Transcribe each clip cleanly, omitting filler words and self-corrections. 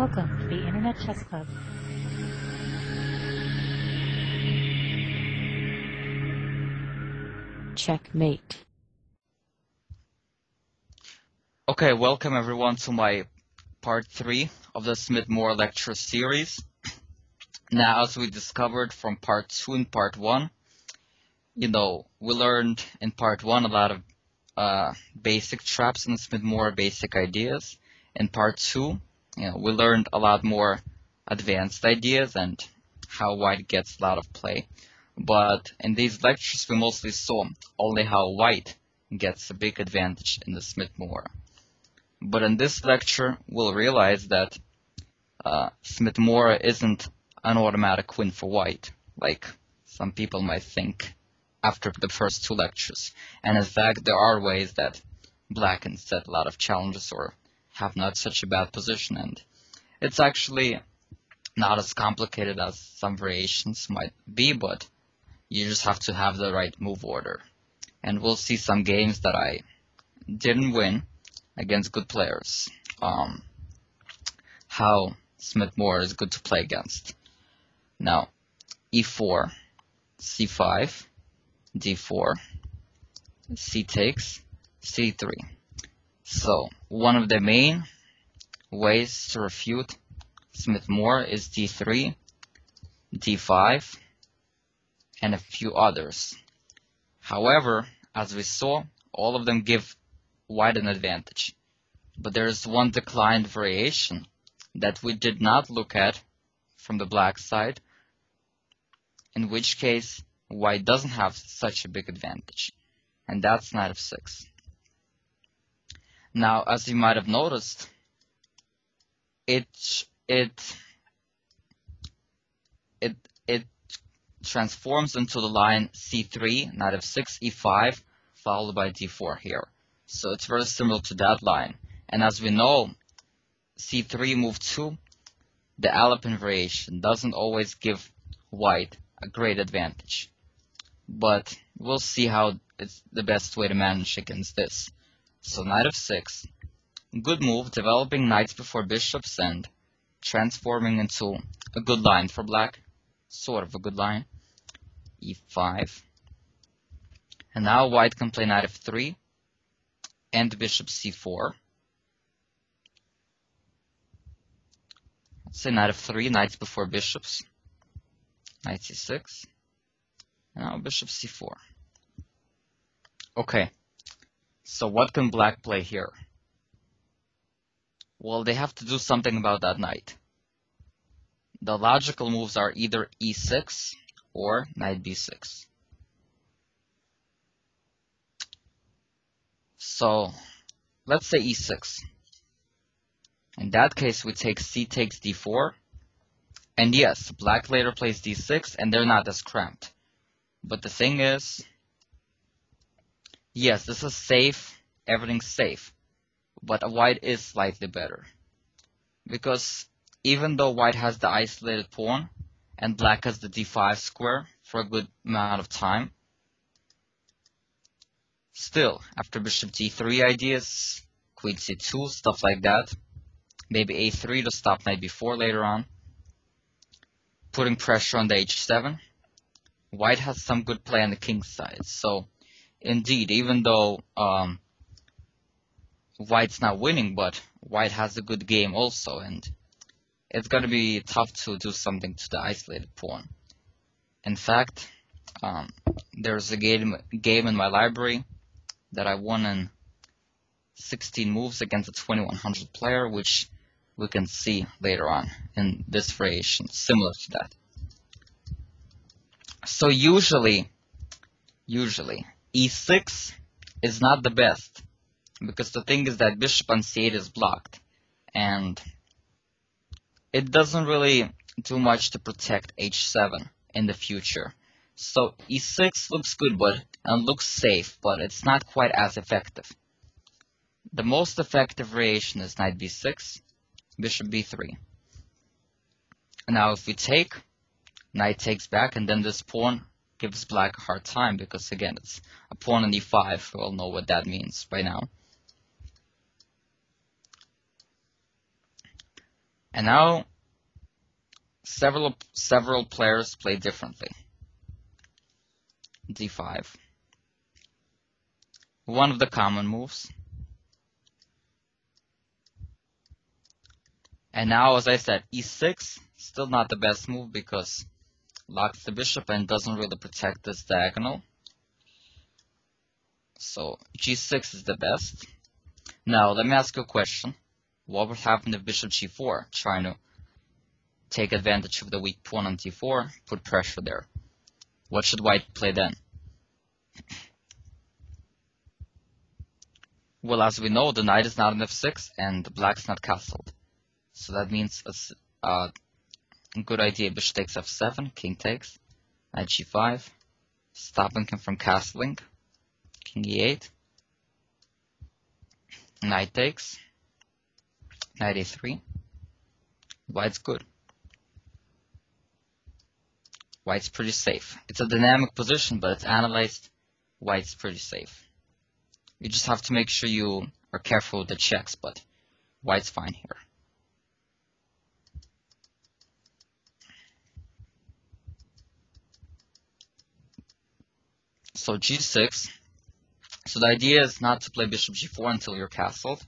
Welcome to the Internet Chess Club. Checkmate. Okay, welcome everyone to my part 3 of the Smith Morra lecture series. Now, as we discovered from part 2 and part 1, we learned in part 1 a lot of basic traps in the Smith Morra basic ideas. In part 2, we learned a lot more advanced ideas and how white gets a lot of play. But in these lectures, we mostly saw only how white gets a big advantage in the Smith Morra. But in this lecture, we'll realize that Smith Morra isn't an automatic win for white, like some people might think after the first 2 lectures. And in fact, there are ways that black can set a lot of challenges or have not such a bad position. And it's actually not as complicated as some variations might be, but you just have to have the right move order. And we'll see some games that I didn't win against good players. How Smith Morra is good to play against. Now, e4, c5, d4, c takes, c3. So, one of the main ways to refute Smith Morra is d3, d5, and a few others. However, as we saw, all of them give white an advantage. But there is one declined variation that we did not look at from the black side, in which case white doesn't have such a big advantage, and that's knight f6. Now, as you might have noticed, it transforms into the line c3, knight f6, e5, followed by d4 here. So it's very similar to that line. And as we know, c3 move 2, the Alapin variation doesn't always give white a great advantage. But we'll see how it's the best way to manage against this. So knight f6, good move, developing knights before bishops and transforming into a good line for black, sort of a good line. e5. And now white can play knight f3 and bishop c4. Let's say knight f3, knights before bishops. Knight c6. And now bishop c4. Okay, so what can black play here? Well, they have to do something about that knight. The logical moves are either e6 or knight b6. So, let's say e6. In that case, we take c takes d4. And yes, black later plays d6, and they're not as cramped. But the thing is, yes, this is safe, everything's safe. But white is slightly better. Because even though white has the isolated pawn, and black has the d5 square for a good amount of time, still, after bishop d3 ideas, queen c2, stuff like that, maybe a3 to stop knight b4 later on, putting pressure on the h7, white has some good play on the king side. So, indeed, even though white's not winning, but white has a good game also, and it's going to be tough to do something to the isolated pawn. In fact, there's a game in my library that I won in 16 moves against a 2100 player, which we can see later on in this variation, similar to that. So usually, e6 is not the best, because the thing is that bishop on c8 is blocked, and it doesn't really do much to protect h7 in the future. So e6 looks good and looks safe, but it's not quite as effective. The most effective variation is knight b6, bishop b3. Now if we take, knight takes back, and then this pawn gives black a hard time, because again, it's a pawn on e5. We all know what that means by now. And now several players play differently. d5. One of the common moves. And now, as I said, e6, still not the best move because locks the bishop and doesn't really protect this diagonal. So g6 is the best. Now, let me ask you a question. What would happen if bishop g4, trying to take advantage of the weak pawn on d4, put pressure there? What should white play then? Well, as we know, the knight is not on f6 and the black's not castled. So that means a good idea, bishop takes f7, king takes, knight g5, stopping him from castling, king e8, knight takes, knight a3, white's good. White's pretty safe. It's a dynamic position, but it's analyzed, white's pretty safe. You just have to make sure you are careful with the checks, but white's fine here. So g6. So the idea is not to play bishop g4 until you're castled.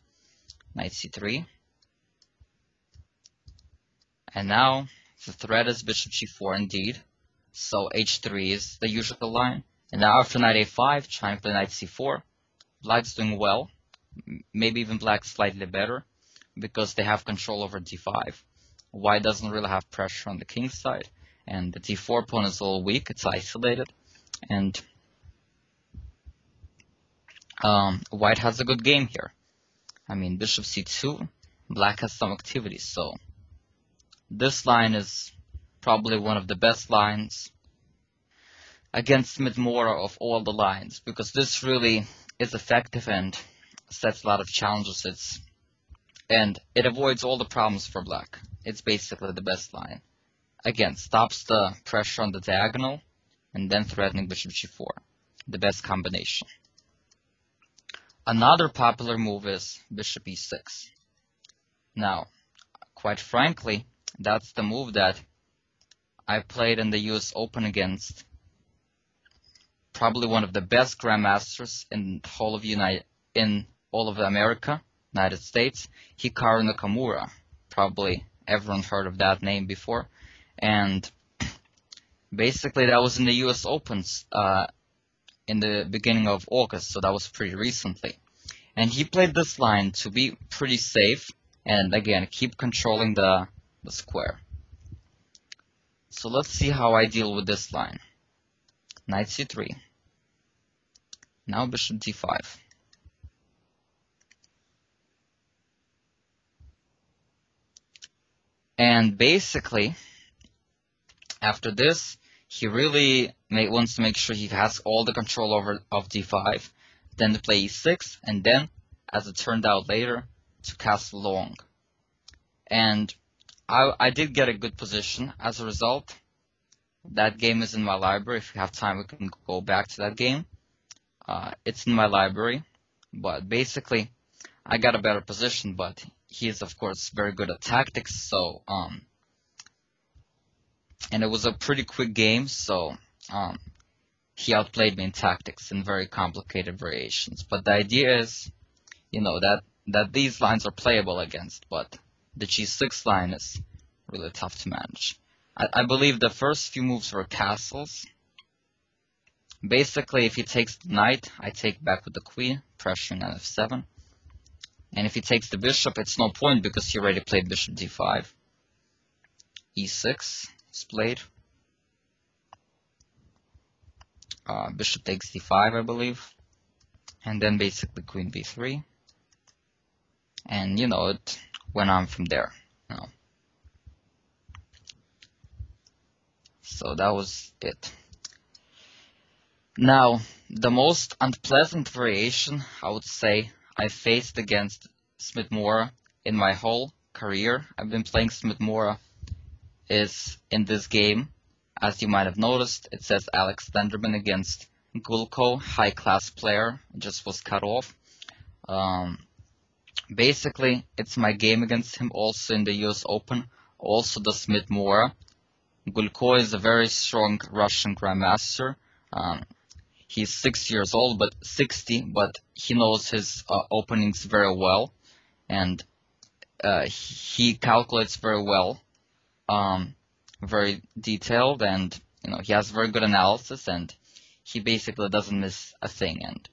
Knight c3. And now the threat is bishop g4 indeed. So h3 is the usual line. And now after knight a5, trying to play knight c4. Black's doing well. Maybe even black slightly better because they have control over d5. White doesn't really have pressure on the king's side. And the d4 pawn is a little weak. It's isolated. And white has a good game here. I mean, bishop c2, black has some activity, so this line is probably one of the best lines against Smith Morra of all the lines, because this really is effective and sets a lot of challenges. And it avoids all the problems for black. It's basically the best line. Again, stops the pressure on the diagonal, and then threatening bishop g4. The best combination. Another popular move is bishop e6. Now, quite frankly, that's the move that I played in the US Open against probably one of the best grandmasters in the whole of in all of America, United States, Hikaru Nakamura. Probably everyone heard of that name before. And basically that was in the US Opens in the beginning of August, so that was pretty recently. And he played this line to be pretty safe and again keep controlling the square. So let's see how I deal with this line. Knight c3. Now bishop d5. And basically, after this, he really wants to make sure he has all the control of d5, then to play e6, and then, as it turned out later, to castle long. And I did get a good position as a result. That game is in my library. If you have time, we can go back to that game. It's in my library. But basically, I got a better position, but he is, of course, very good at tactics, so and it was a pretty quick game, so he outplayed me in tactics in very complicated variations. But the idea is, you know, that these lines are playable against, but the g6 line is really tough to manage. I believe the first few moves were castles. Basically, if he takes the knight, I take back with the queen, pressuring on f7. And if he takes the bishop, it's no point because he already played bishop d5. e6 is played. Bishop takes d5, I believe. And then basically queen b3. And, you know, it went on from there. You know. So that was it. Now, the most unpleasant variation, I would say, I faced against Smith Morra in my whole career. I've been playing Smith Morra is in this game. As you might have noticed, it says Alex Stenderman against Gulko, high-class player. It just was cut off. Basically, it's my game against him also in the US Open, also the Smith Morra. Gulko is a very strong Russian grandmaster. Um, he's 6 years old, but 60, but he knows his openings very well, and he calculates very well, um, very detailed, and he has very good analysis, and he basically doesn't miss a thing. And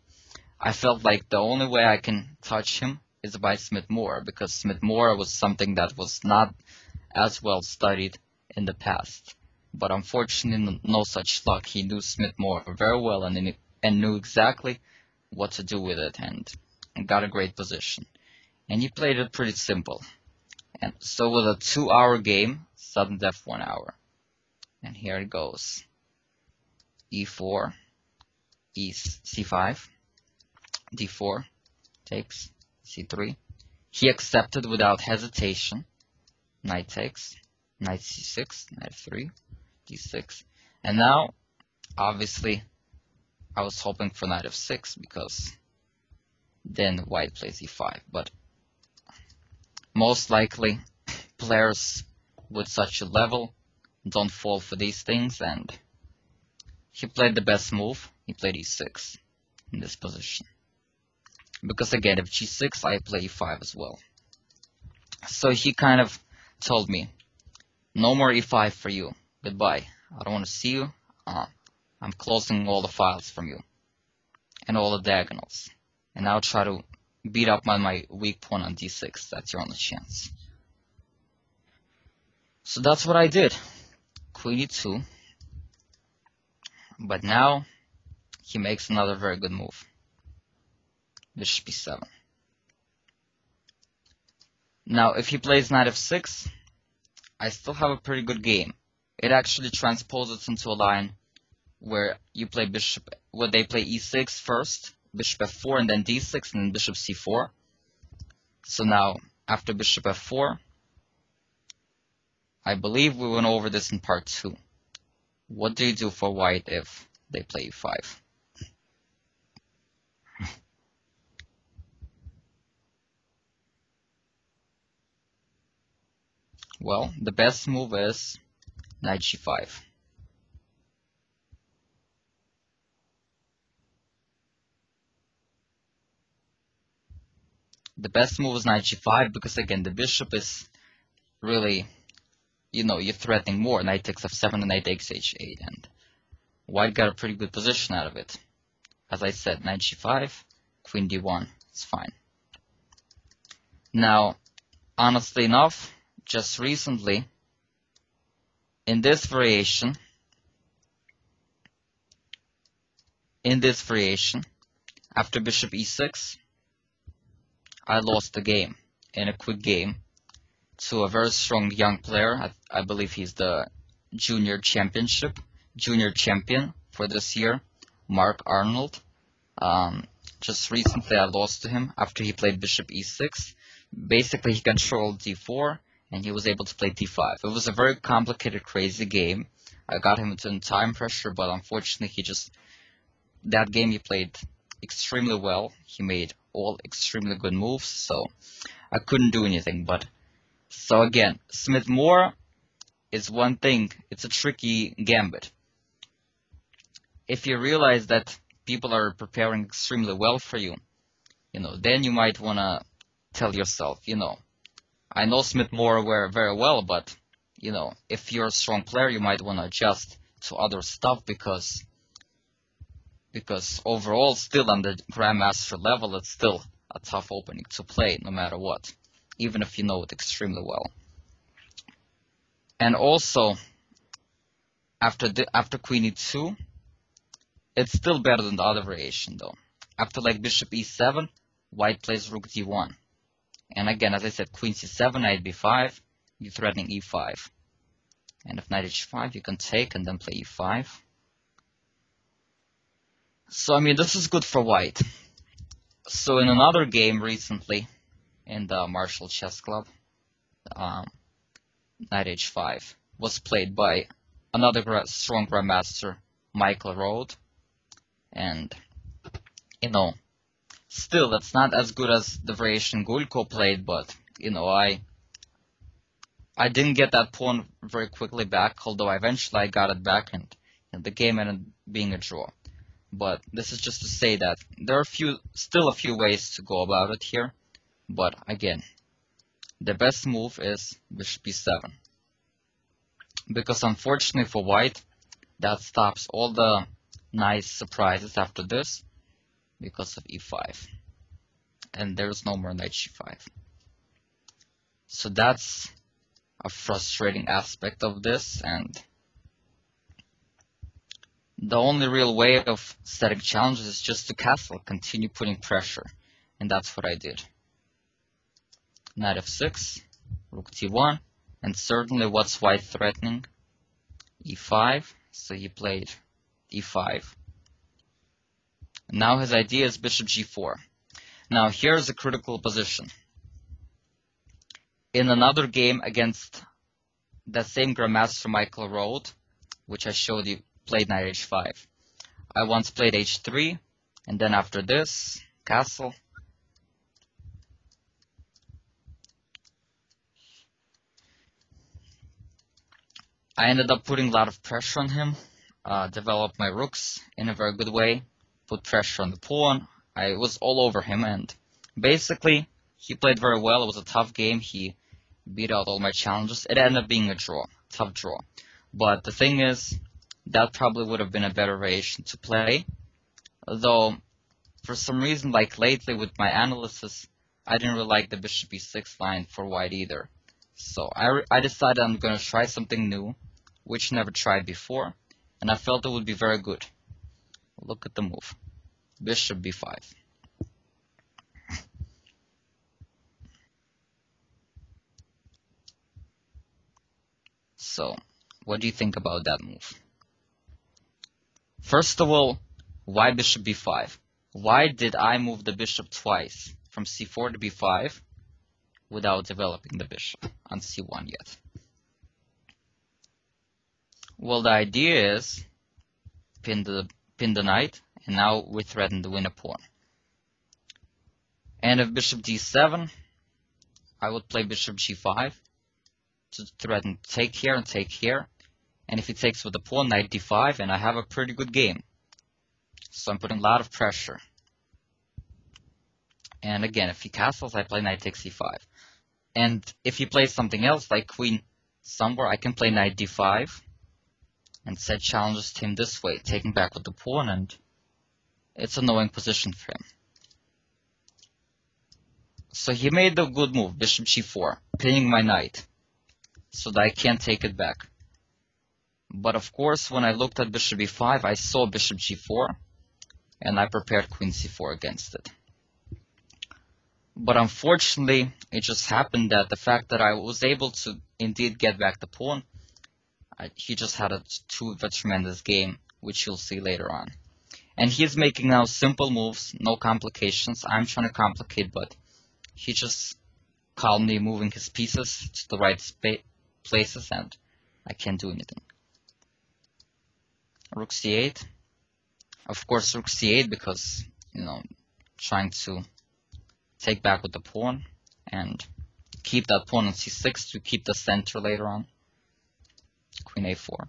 I felt like the only way I can touch him is by Smith Morra, because Smith Morra was something that was not as well studied in the past. But unfortunately, no such luck. He knew Smith Morra very well and knew exactly what to do with it, and got a great position. And he played it pretty simple. And so with a 2-hour game, sudden death 1 hour. And here it goes. E4, C5, D4, takes, C3. He accepted without hesitation. Knight takes, knight C6, knight F3, D6. And now, obviously, I was hoping for knight F6 because then white plays E5. But most likely, players with such a level don't fall for these things, and he played the best move. He played E6 in this position. Because again, if G6, I play E5 as well. So he kind of told me, no more E5 for you. Goodbye. I don't want to see you. I'm closing all the files from you. And all the diagonals. And now try to beat up on my weak pawn on D6. That's your only chance. So that's what I did. Queen E2. But now, he makes another very good move. Bishop B7. Now, if he plays knight F6, I still have a pretty good game. It actually transposes into a line where you play where they play E6 first, bishop F4, and then D6, and then bishop C4. So now, after bishop F4, I believe we went over this in part 2. What do you do for white if they play E5? Well, the best move is knight G5. The best move is knight G5 because, again, the bishop is really, you're threatening more. Knight takes F7 and knight takes H8, and white got a pretty good position out of it. As I said, knight G5, queen D1, it's fine. Now, honestly enough, just recently, in this variation, after bishop E6, I lost the game in a quick game to a very strong young player. I believe he's the junior champion for this year, Mark Arnold. Just recently I lost to him after he played bishop E6. Basically, he controlled D4, and he was able to play D5. It was a very complicated, crazy game. I got him into time pressure, but unfortunately, that game he played extremely well. He made all extremely good moves, so I couldn't do anything. But so again, Smith Morra is one thing. It's a tricky gambit. If you realize that people are preparing extremely well for you, then you might want to tell yourself, I know Smith Morra very well, but, if you're a strong player, you might want to adjust to other stuff because overall, still on the Grandmaster level, it's still a tough opening to play no matter what, even if you know it extremely well. And also, after Queen E2, it's still better than the other variation though. After like Bishop E7, White plays Rook D1. And again, as I said, Queen C7, Knight B5, you're threatening E5. And if Knight H5, you can take and then play E5. So, I mean, this is good for White. So, in another game recently, in the Marshall Chess Club, Knight H5 was played by another strong grandmaster, Michael Rode. And, Still, that's not as good as the variation Gulko played, but, you know, I didn't get that pawn very quickly back, although eventually I got it back, and the game ended up being a draw. But this is just to say that there are still a few ways to go about it here, but again, the best move is bishop b7. Because unfortunately for white, that stops all the nice surprises after this because of e5. And there's no more knight g5. So that's a frustrating aspect of this, and the only real way of setting challenges is just to castle, continue putting pressure, and that's what I did. Knight f6, rook t1, and certainly what's white threatening? e5, so he played e5. Now his idea is bishop g4. Now here's a critical position. In another game against that same Grandmaster Michael Rode, which I showed you, played knight h5. I once played h3, and then after this, castle. I ended up putting a lot of pressure on him, developed my rooks in a very good way, put pressure on the pawn. I was all over him, and basically, he played very well. It was a tough game. He beat out all my challenges. It ended up being a draw, tough draw. But the thing is, that probably would have been a better variation to play. Though, for some reason, like lately with my analysis, I didn't really like the bishop e6 line for white either. So I decided I'm going to try something new, which I never tried before, and I felt it would be very good. Look at the move. Bishop b5. So, what do you think about that move? First of all, why bishop b5? Why did I move the bishop twice from c4 to b5 without developing the bishop on c1 yet? Well, the idea is pin the knight, and now we threaten to win a pawn. And if bishop d7, I would play bishop g5 to threaten take here and take here. And if he takes with the pawn, knight d5, and I have a pretty good game. So I'm putting a lot of pressure. And again, if he castles, I play knight takes e5. And if he plays something else, like queen somewhere, I can play knight d5 and set challenges to him this way, taking back with the pawn, and it's a knowing position for him. So he made the good move, bishop g4, pinning my knight, so that I can't take it back. But of course, when I looked at bishop e5, I saw bishop g4, and I prepared queen c4 against it. But unfortunately, it just happened that the fact that I was able to indeed get back the pawn, he just had a tremendous game, which you'll see later on. And he's making now simple moves, no complications. I'm trying to complicate, but he just calmly moving his pieces to the right places, and I can't do anything. Rook c8. Of course, rook c8 because, trying to take back with the pawn and keep that pawn on c6 to keep the center later on. Queen a4.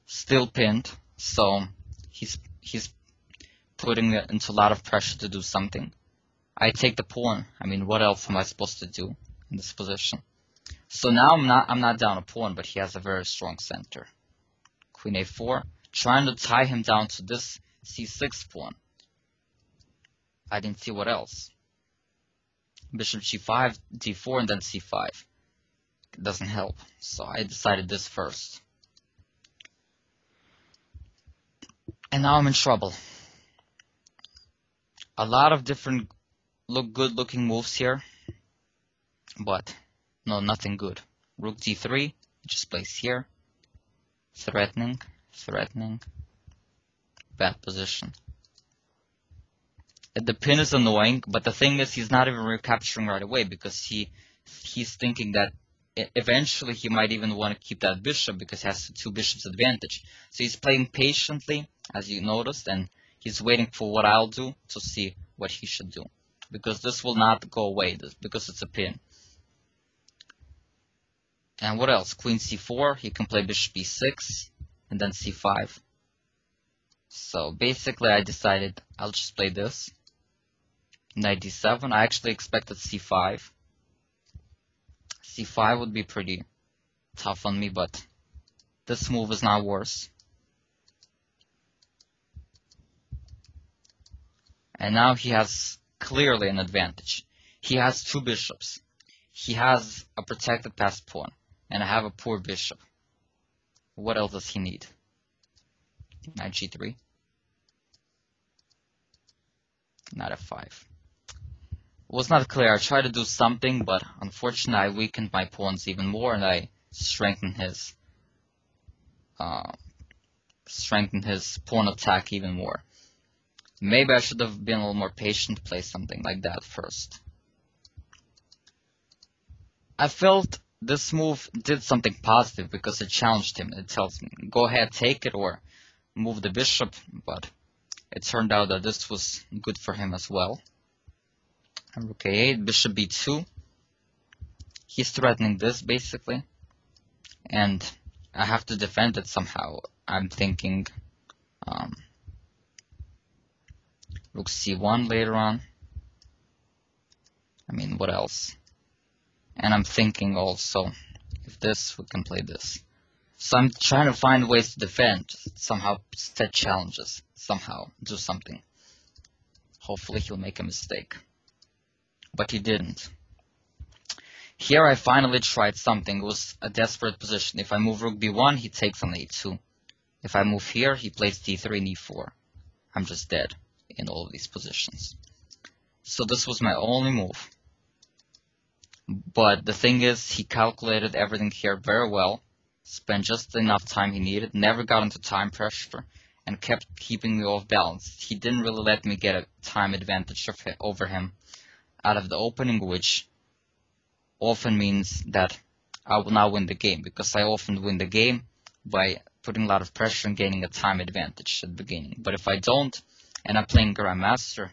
Still pinned, so he's putting it into a lot of pressure to do something. I take the pawn. I mean, what else am I supposed to do in this position? So now I'm not down a pawn, but he has a very strong center. Queen a4, trying to tie him down to this c6 pawn. I didn't see what else. Bishop g5, d4, and then c5. It doesn't help, so I decided this first. And now I'm in trouble. A lot of different good looking moves here, but no, nothing good. Rook d3, just plays here. Threatening, bad position. The pin is annoying, but the thing is he's not even recapturing right away because he's thinking that eventually he might even want to keep that bishop because he has two bishops advantage. So he's playing patiently, as you noticed, and He's waiting for what I'll do to see what he should do. Because this will not go away, because it's a pin. And what else? Queen c4, he can play bishop e6, and then c5. So basically I decided I'll just play this. Knight d7, I actually expected c5. c5 would be pretty tough on me, but this move is not worse. And now he has clearly an advantage. He has two bishops. He has a protected passed pawn, and I have a poor bishop. What else does he need? Knight g3. Knight f5. It was not clear. I tried to do something, but unfortunately I weakened my pawns even more, and I strengthened his pawn attack even more. Maybe I should have been a little more patient, play something like that first. I felt this move did something positive because it challenged him. It tells me, go ahead, take it, or move the bishop, but it turned out that this was good for him as well. And rook a8, bishop b2. He's threatening this, basically. And I have to defend it somehow. I'm thinking rook c1 later on. I mean, what else? And I'm thinking also, if this, we can play this. So I'm trying to find ways to defend, somehow set challenges, somehow do something. Hopefully he'll make a mistake. But he didn't. Here I finally tried something. It was a desperate position. If I move rook b1, he takes on a2. If I move here, he plays d3 and e4. I'm just dead in all of these positions. So this was my only move. But the thing is, he calculated everything here very well, spent just enough time he needed, never got into time pressure, and kept keeping me off balance. He didn't really let me get a time advantage over him out of the opening, which often means that I will now win the game, because I often win the game by putting a lot of pressure and gaining a time advantage at the beginning. But if I don't, and I'm playing Grandmaster,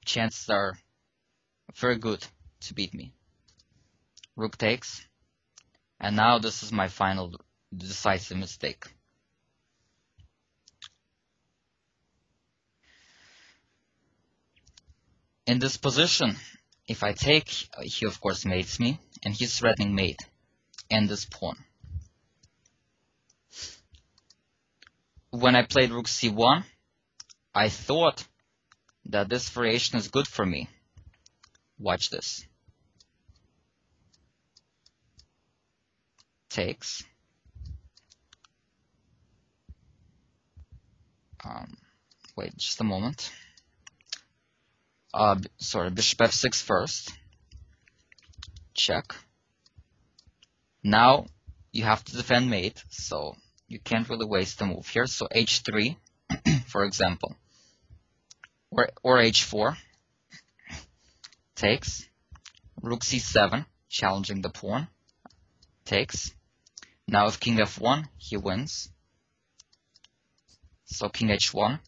chances are very good to beat me. Rook takes, and now this is my final decisive mistake. In this position, if I take, he of course mates me, and he's threatening mate and this pawn. When I played rook c1, I thought that this variation is good for me. Watch this. Takes. Wait just a moment. Sorry, bishop f6 first. Check. Now you have to defend mate, so you can't really waste a move here. So h3, for example, or h4. Takes. Rook c7, challenging the pawn. Takes. Now if king f1, he wins. So king h1.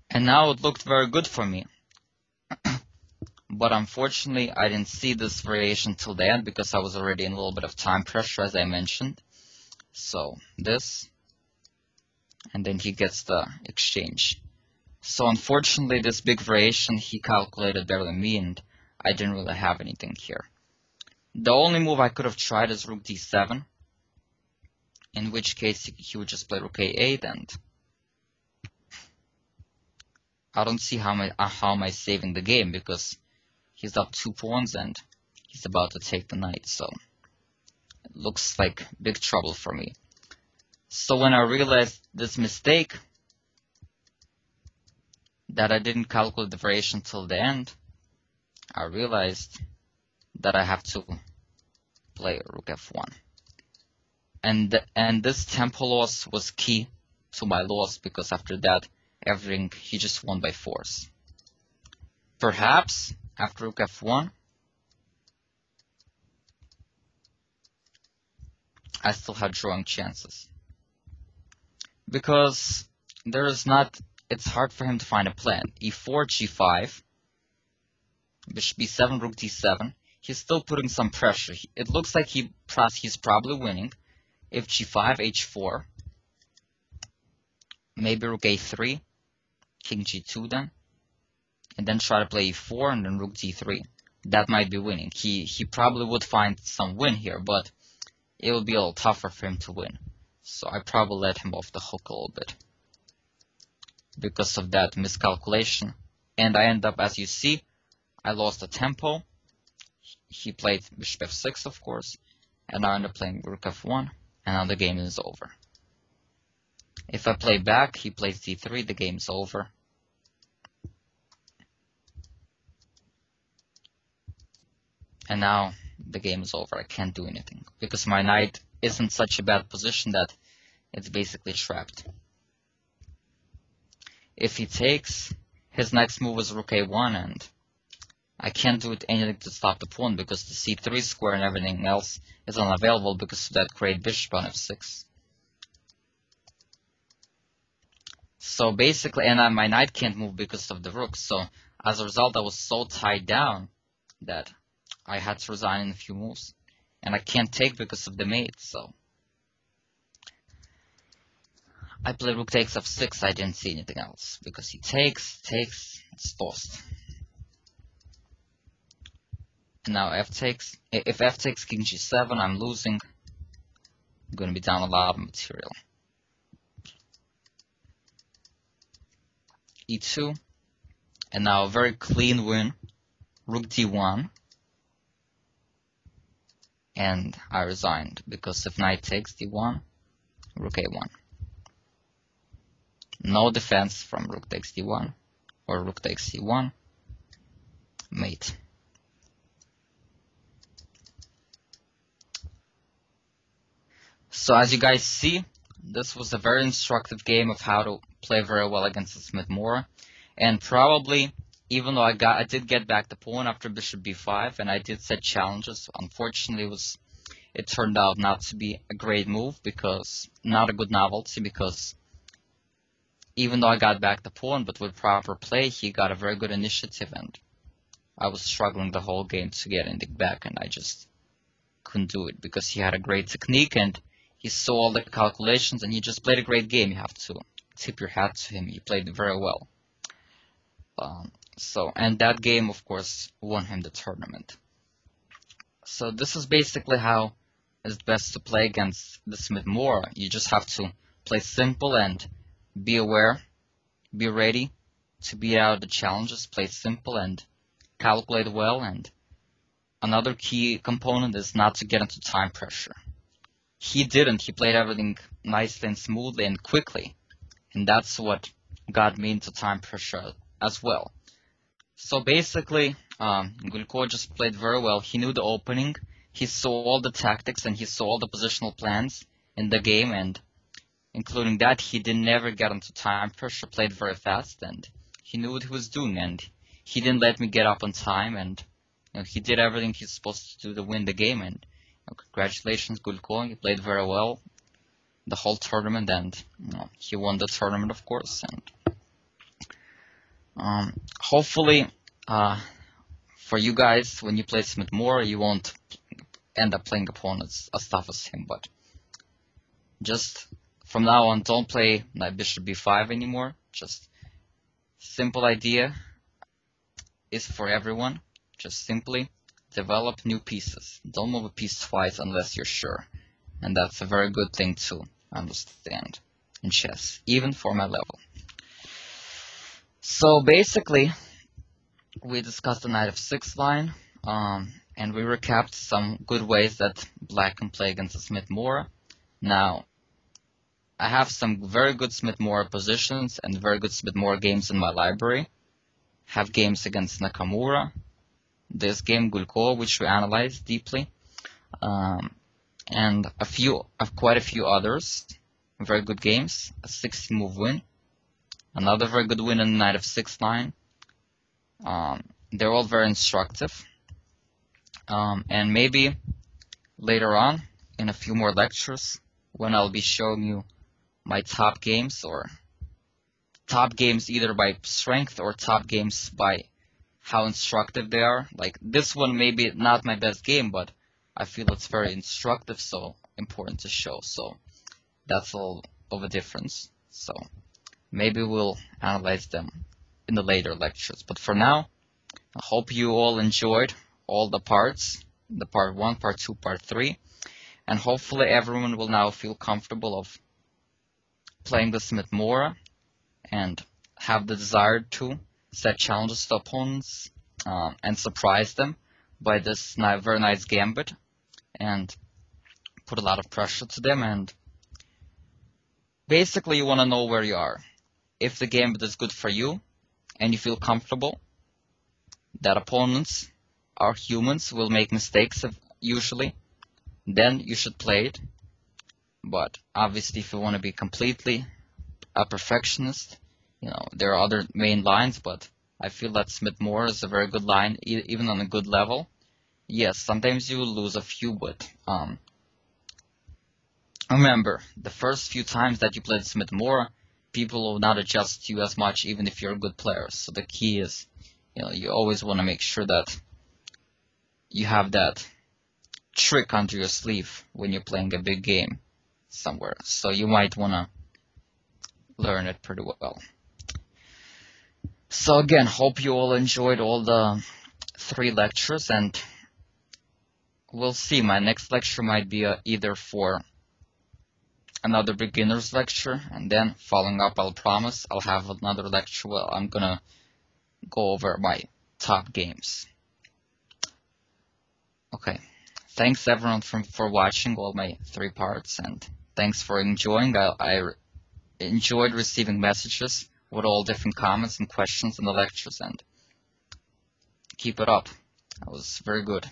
And now it looked very good for me. But unfortunately, I didn't see this variation till the end because I was already in a little bit of time pressure, as I mentioned. So this, and then he gets the exchange. So unfortunately, this big variation, he calculated better than me, and I didn't really have anything here. The only move I could have tried is rook d7, in which case he would just play rook a8, and I don't see how am I saving the game, because he's up 2 pawns and he's about to take the knight, so it looks like big trouble for me. So when I realized this mistake, that I didn't calculate the variation till the end, I realized that I have to play rook f1. And this tempo loss was key to my loss, because after that, everything, he just won by force. Perhaps, after rook f1, I still had drawing chances. because it's hard for him to find a plan. E4, G5, Bishop B7, Rook D7. He's still putting some pressure. It looks like he's probably winning. If G5, H4, maybe Rook A3, King G2 then, and then try to play E4 and then Rook D3. That might be winning. He probably would find some win here, but it will be a little tougher for him to win. So I probably let him off the hook a little bit because of that miscalculation. And I end up, as you see, I lost the tempo. He played Bishop F6, of course, and I end up playing Rook F1, and now the game is over. If I play back, he plays D3, the game's over. And now the game is over. I can't do anything because my knight is in such a bad position that it's basically trapped. If he takes, his next move is Rook A1, and I can't do anything to stop the pawn because the C3 square and everything else is unavailable because of that great bishop on F6. So basically, and my knight can't move because of the rook. So as a result, I was so tied down that I had to resign in a few moves. And I can't take because of the mate, so I played Rook takes F6, I didn't see anything else. Because he takes, it's lost. And now F takes. If F takes King G7, I'm losing. I'm gonna be down a lot of material. E2. And now a very clean win. Rook D1. And I resigned because if knight takes D1, Rook A1. No defense from Rook takes D1 or Rook takes C1. Mate. So as you guys see, this was a very instructive game of how to play very well against the Smith Morra. And probably, even though I did get back the pawn after Bishop B5, and I did set challenges, unfortunately it turned out not to be a great move, because not a good novelty, because even though I got back the pawn, but with proper play, he got a very good initiative, and I was struggling the whole game to get anything back, and I just couldn't do it, because he had a great technique, and he saw all the calculations, and he just played a great game. You have to tip your hat to him. He played very well. And that game, of course, won him the tournament. So this is basically how it's best to play against the Smith Morra. You just have to play simple and be aware, be ready to beat out the challenges, play simple and calculate well. And another key component is not to get into time pressure. He didn't. He played everything nicely and smoothly and quickly. And that's what got me into time pressure as well. So basically, Gulko just played very well. He knew the opening. He saw all the tactics and he saw all the positional plans in the game. And including that, he never get into time pressure, played very fast. And he knew what he was doing. And he didn't let me get up on time. And he did everything he's supposed to do to win the game. And congratulations, Gulko. He played very well the whole tournament. And he won the tournament, of course. And hopefully, for you guys, when you play Smith Morra, you won't end up playing opponents as tough as him. But just from now on, don't play knight bishop b5 anymore. Just simple idea is for everyone. Just simply develop new pieces. Don't move a piece twice unless you're sure. And that's a very good thing to understand in chess, even for my level. So basically, we discussed the knight f6 line, and we recapped some good ways that black can play against the Smith Morra. Now, I have some very good Smith Morra positions and very good Smith Morra games in my library. Have games against Nakamura, this game Gulko, which we analyzed deeply, and quite a few others. Very good games, a 60-move win. Another very good win on the knight f6 line. They're all very instructive. And maybe later on, in a few more lectures, when I'll be showing you my top games, or top games either by strength or top games by how instructive they are. Like this one, maybe not my best game, but I feel it's very instructive, so important to show. So that's all of a difference. So maybe we'll analyze them in the later lectures. But for now, I hope you all enjoyed all the parts, the part 1, part 2, part 3, and hopefully everyone will now feel comfortable of playing the Smith Morra and have the desire to set challenges to opponents and surprise them by this very nice gambit and put a lot of pressure to them. And basically you want to know where you are. If the gambit is good for you and you feel comfortable that opponents are humans, will make mistakes usually, then you should play it. But obviously if you want to be completely a perfectionist, there are other main lines, but I feel that Smith Morra is a very good line, even on a good level. Yes, sometimes you will lose a few, but remember, the first few times that you played Smith Morra, people will not adjust to you as much, even if you're a good player. So the key is, you always want to make sure that you have that trick under your sleeve when you're playing a big game somewhere. So you might want to learn it pretty well. So again, hope you all enjoyed all the 3 lectures, and we'll see. My next lecture might be either for another beginner's lecture, and then following up, I'll promise, I'll have another lecture where I'm gonna go over my top games. Okay, thanks everyone for watching all my 3 parts, and thanks for enjoying. I enjoyed receiving messages with all different comments and questions in the lectures, and keep it up. That was very good.